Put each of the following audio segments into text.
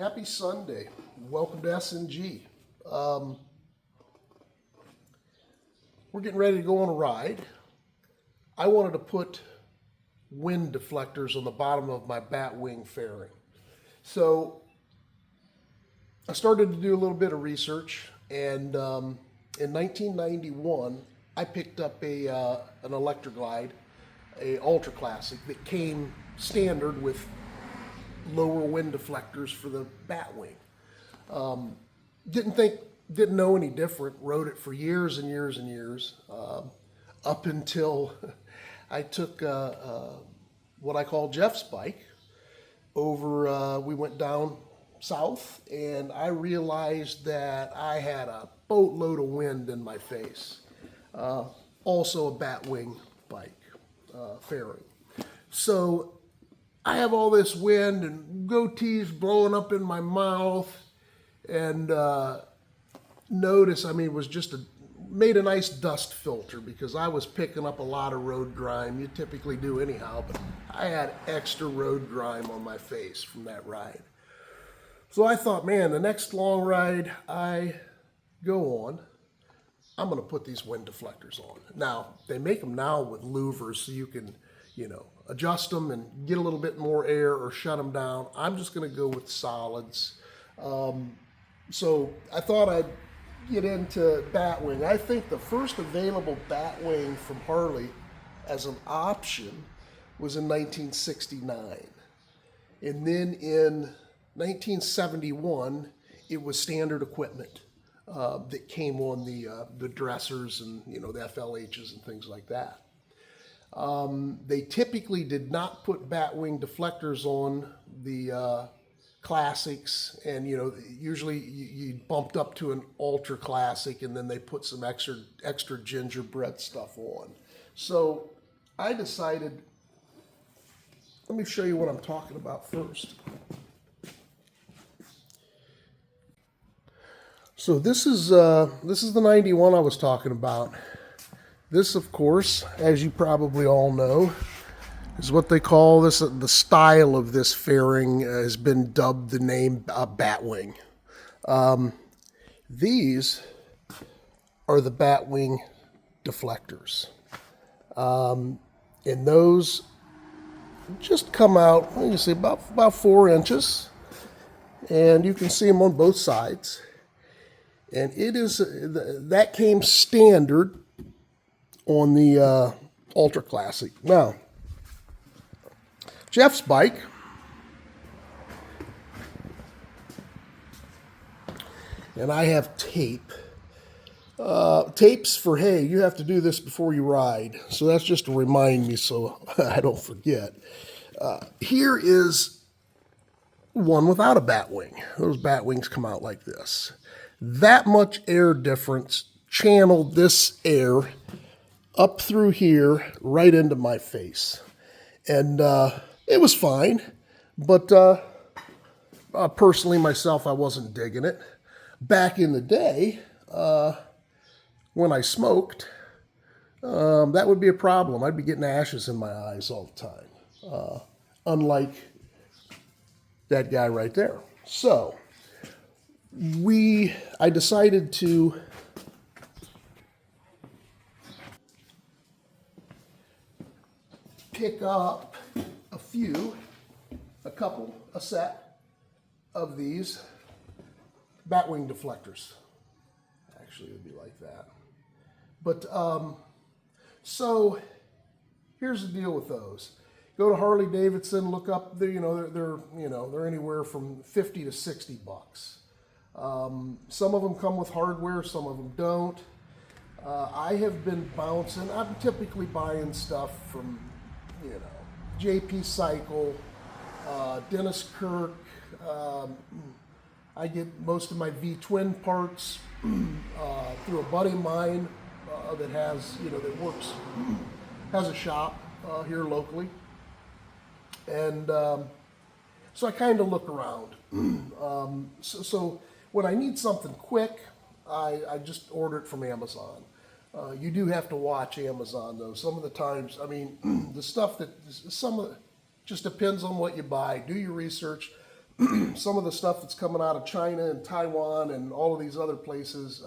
Happy Sunday. Welcome to S&G. We're getting ready to go on a ride. I wanted to put wind deflectors on the bottom of my Batwing fairing. So I started to do a little bit of research, and in 1991 I picked up an Electroglide, a Ultra Classic that came standard with lower wind deflectors for the Batwing. Didn't know any different. Rode it for years and years and years, up until I took what I call Jeff's bike over. We went down south, and I realized that I had a boatload of wind in my face. Also a Batwing bike fairing. So I have all this wind and goatees blowing up in my mouth, and notice, it was just made a nice dust filter because I was picking up a lot of road grime. You typically do anyhow, but I had extra road grime on my face from that ride. So I thought, man, the next long ride I go on, I'm going to put these wind deflectors on. Now, they make them now with louvers so you can, adjust them and get a little bit more air or shut them down. I'm just going to go with solids. So I thought I'd get into Batwing. I think the first available Batwing from Harley as an option was in 1969. And then in 1971, it was standard equipment that came on the dressers and, the FLHs and things like that. They typically did not put Batwing deflectors on the classics, and usually you bumped up to an Ultra Classic, and then they put some extra gingerbread stuff on. So I decided, let me show you what I'm talking about first. So this is the 91 I was talking about. This, of course, as you probably all know, is what they call this. The style of this fairing has been dubbed the name Batwing. These are the Batwing deflectors, and those just come out. You can see about 4 inches, and you can see them on both sides. And it is that came standard on the Ultra Classic. Now, Jeff's bike and I have tape. Tapes for, hey, you have to do this before you ride. So that's just to remind me so I don't forget. Here is one without a Batwing. Those Batwings come out like this. That much air difference channeled this air up through here right into my face. And it was fine, but personally myself, I wasn't digging it. Back in the day, when I smoked, that would be a problem. I'd be getting ashes in my eyes all the time, unlike that guy right there. So I decided to pick up a set of these Batwing deflectors. Actually, it would be like that. But so here's the deal with those. Go to Harley Davidson, look up. They're anywhere from 50 to 60 bucks. Some of them come with hardware, some of them don't. I have been bouncing. I'm typically buying stuff from, JP Cycle, Dennis Kirk. I get most of my V-twin parts through a buddy of mine that has, has a shop here locally. And so I kind of look around. So when I need something quick, I just order it from Amazon. You do have to watch Amazon though. Some of the times, the stuff just depends on what you buy. Do your research. Some of the stuff that's coming out of China and Taiwan and all of these other places,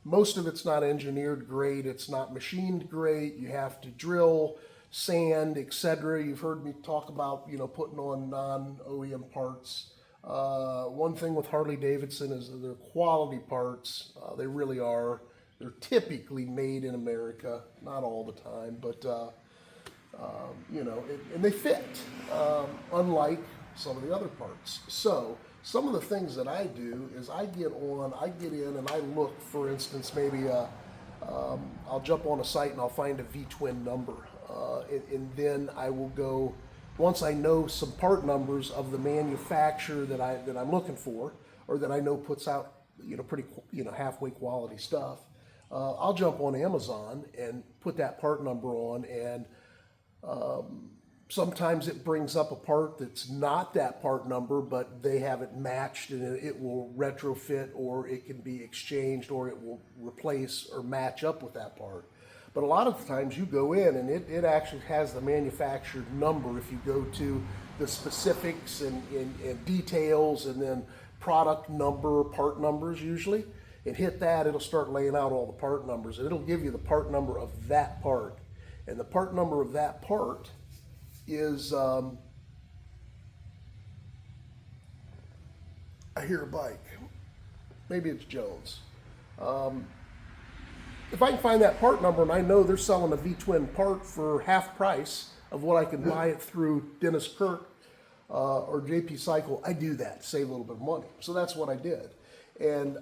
most of it's not engineered great. It's not machined great. You have to drill, sand, etc. You've heard me talk about, you know, putting on non-OEM parts. One thing with Harley Davidson is that they're quality parts. They really are. They're typically made in America, not all the time, but you know, and they fit, unlike some of the other parts. So some of the things that I do is I get in and I look, for instance, maybe I'll jump on a site and I'll find a V-twin number, and then I will go, once I know some part numbers of the manufacturer that I'm looking for, or that I know puts out, you know, pretty, you know, halfway quality stuff, I'll jump on Amazon and put that part number on, and sometimes it brings up a part that's not that part number, but they have it matched, and it will retrofit, or it can be exchanged, or it will replace or match up with that part. But a lot of times you go in and it actually has the manufactured number. If you go to the specifics and details, and then product number, part numbers usually, and hit that, it'll start laying out all the part numbers, and it'll give you the part number of that part. And the part number of that part is, I hear a bike. Maybe it's Jones. If I can find that part number and I know they're selling a V-twin part for half price of what I can buy it through Dennis Kirk or JP Cycle, I do that, save a little bit of money. So that's what I did. And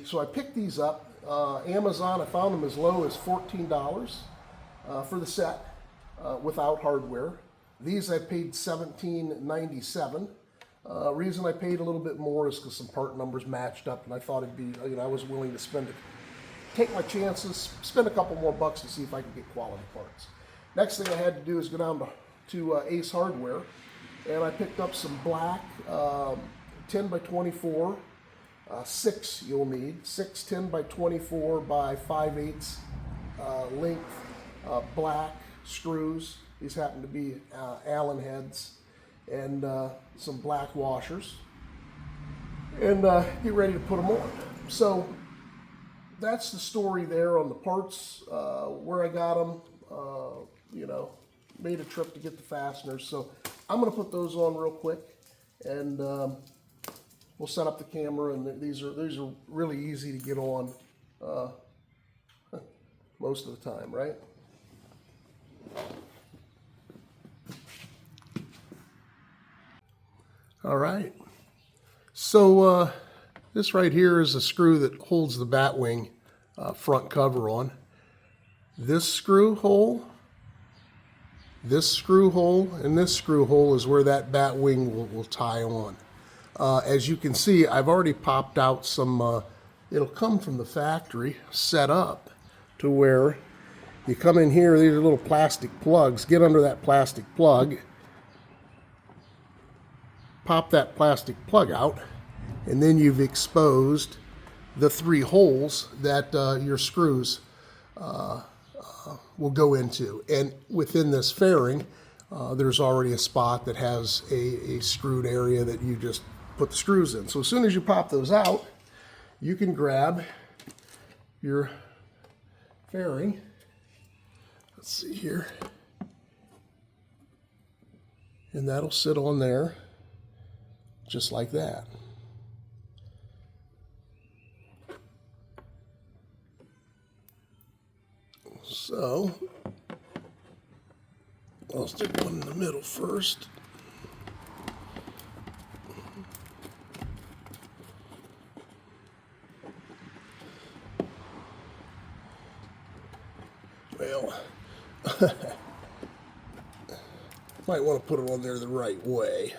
so I picked these up. Amazon, I found them as low as $14 for the set without hardware. These I paid $17.97. Reason I paid a little bit more is because some part numbers matched up, and I thought it'd be, you know, I was willing to take my chances, spend a couple more bucks to see if I could get quality parts. Next thing I had to do is go down to Ace Hardware, and I picked up some black 10 by 24, 6 you'll need, 6 10 by 24 by 5/8 length black screws. These happen to be Allen heads, and some black washers, and get ready to put them on. So that's the story there on the parts, where I got them, you know, made a trip to get the fasteners. So I'm going to put those on real quick, and we'll set up the camera, and these are really easy to get on most of the time, right? All right. So this right here is a screw that holds the Batwing front cover on. This screw hole, and this screw hole is where that Batwing will tie on. As you can see, I've already popped out some, it'll come from the factory set up to where you come in here, these are little plastic plugs, get under that plastic plug, pop that plastic plug out, and then you've exposed the 3 holes that your screws will go into. And within this fairing, there's already a spot that has a screwed area that you just put the screws in. So as soon as you pop those out, you can grab your fairing. Let's see here. And that'll sit on there just like that. So I'll stick one in the middle first. Well, might want to put it on there the right way.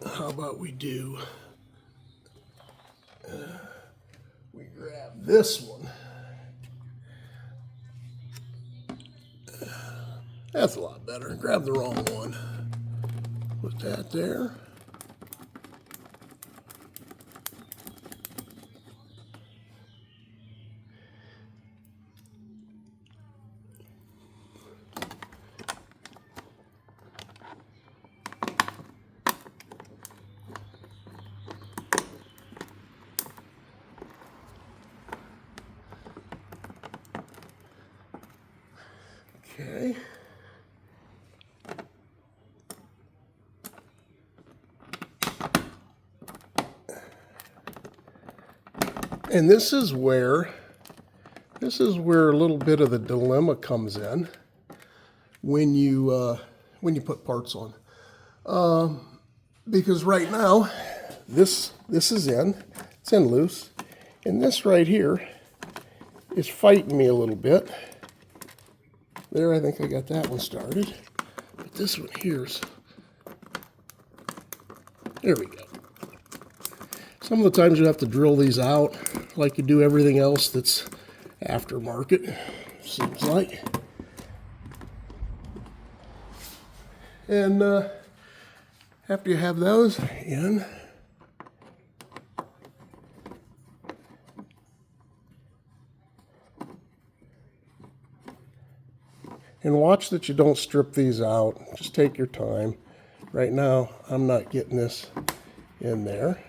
How about we do, we grab this one. That's a lot better. Grab the wrong one. Put that there. Okay. And this is where a little bit of the dilemma comes in when you put parts on. Because right now, this is it's in loose, and this right here is fighting me a little bit. There, I think I got that one started. But this one here's, there we go. Some of the times you have to drill these out like you do everything else that's aftermarket, seems like. And after you have those in, and watch that you don't strip these out. Just take your time. Right now, I'm not getting this in there.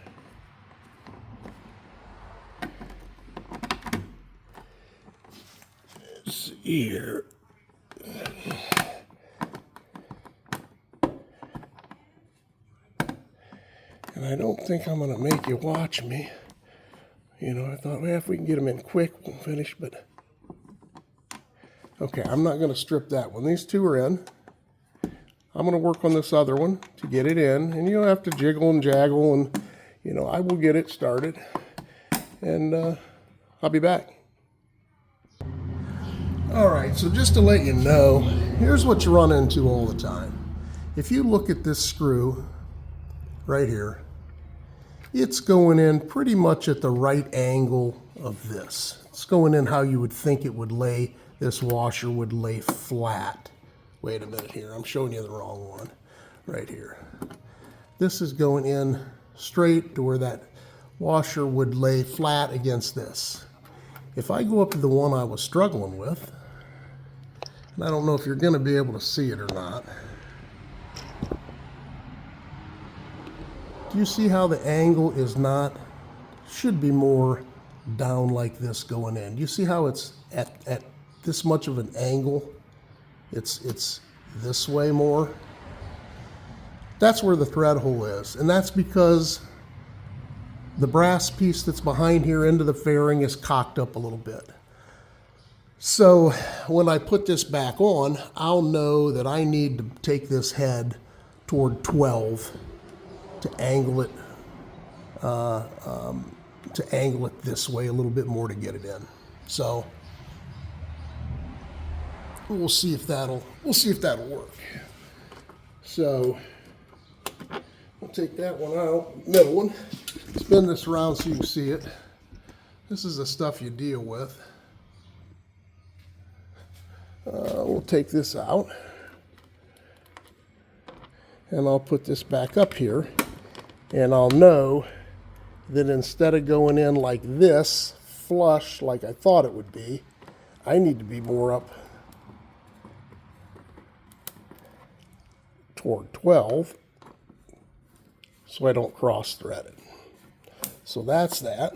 Let's see here. And I don't think I'm going to make you watch me. You know, I thought, well, if we can get them in quick, we'll finish, but... Okay, I'm not going to strip that one. These two are in. I'm going to work on this other one to get it in. And you don't have to jiggle and jaggle, and, you know, I will get it started. And I'll be back. All right, so just to let you know, here's what you run into all the time. If you look at this screw right here, it's going in pretty much at the right angle of this. It's going in how you would think it would lay. This washer would lay flat. Wait a minute here, I'm showing you the wrong one. Right here. This is going in straight to where that washer would lay flat against this. If I go up to the one I was struggling with, and I don't know if you're going to be able to see it or not. Do you see how the angle is not, should be more down like this going in? Do you see how it's at this much of an angle? It's this way more. That's where the thread hole is, and that's because the brass piece that's behind here into the fairing is cocked up a little bit. So when I put this back on, I'll know that I need to take this head toward 12 to angle it this way a little bit more to get it in. So we'll see if that'll work. So we'll take that one out, middle one, spin this around so you can see it. This is the stuff you deal with. We'll take this out, and I'll put this back up here, and I'll know that instead of going in like this, flush like I thought it would be, I need to be more up toward 12 so I don't cross thread it. So that's that.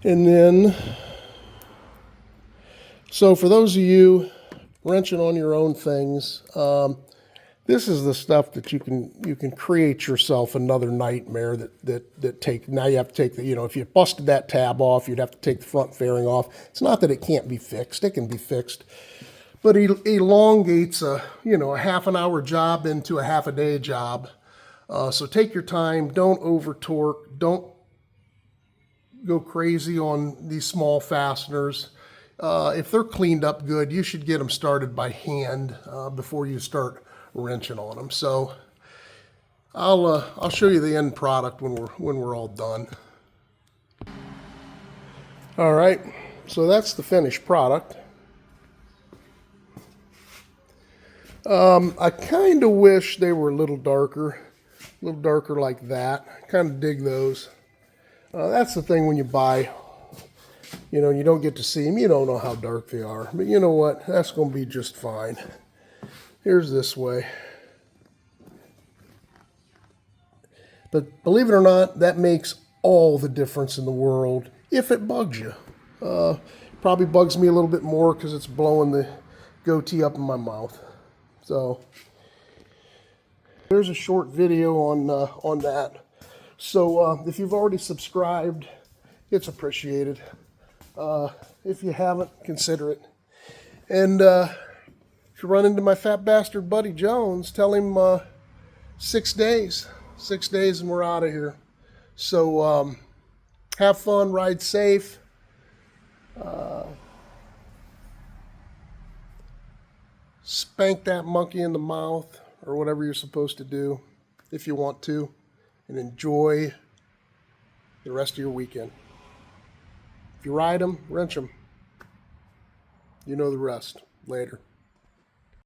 And then, so for those of you wrenching on your own things, this is the stuff that you can create yourself another nightmare now you have to take the, you know, if you busted that tab off, you'd have to take the front fairing off. It's not that it can't be fixed, it can be fixed, but it elongates a half an hour job into a half a day job. So take your time, don't over torque, don't go crazy on these small fasteners. If they're cleaned up good, you should get them started by hand before you start wrenching on them. So I'll show you the end product when we're all done. All right, so that's the finished product. I kind of wish they were a little darker like that. Kind of dig those. That's the thing when you buy. You know, you don't get to see them. You don't know how dark they are. But you know what? That's going to be just fine. Here's this way. But believe it or not, that makes all the difference in the world if it bugs you. Probably bugs me a little bit more because it's blowing goatee up in my mouth. So there's a short video on that. So if you've already subscribed, it's appreciated. If you haven't, consider it. And if you run into my fat bastard buddy Jones, tell him 6 days. 6 days and we're out of here. So have fun, ride safe. Spank that monkey in the mouth or whatever you're supposed to do if you want to, and enjoy the rest of your weekend. If you ride them, wrench them. You know the rest. Later.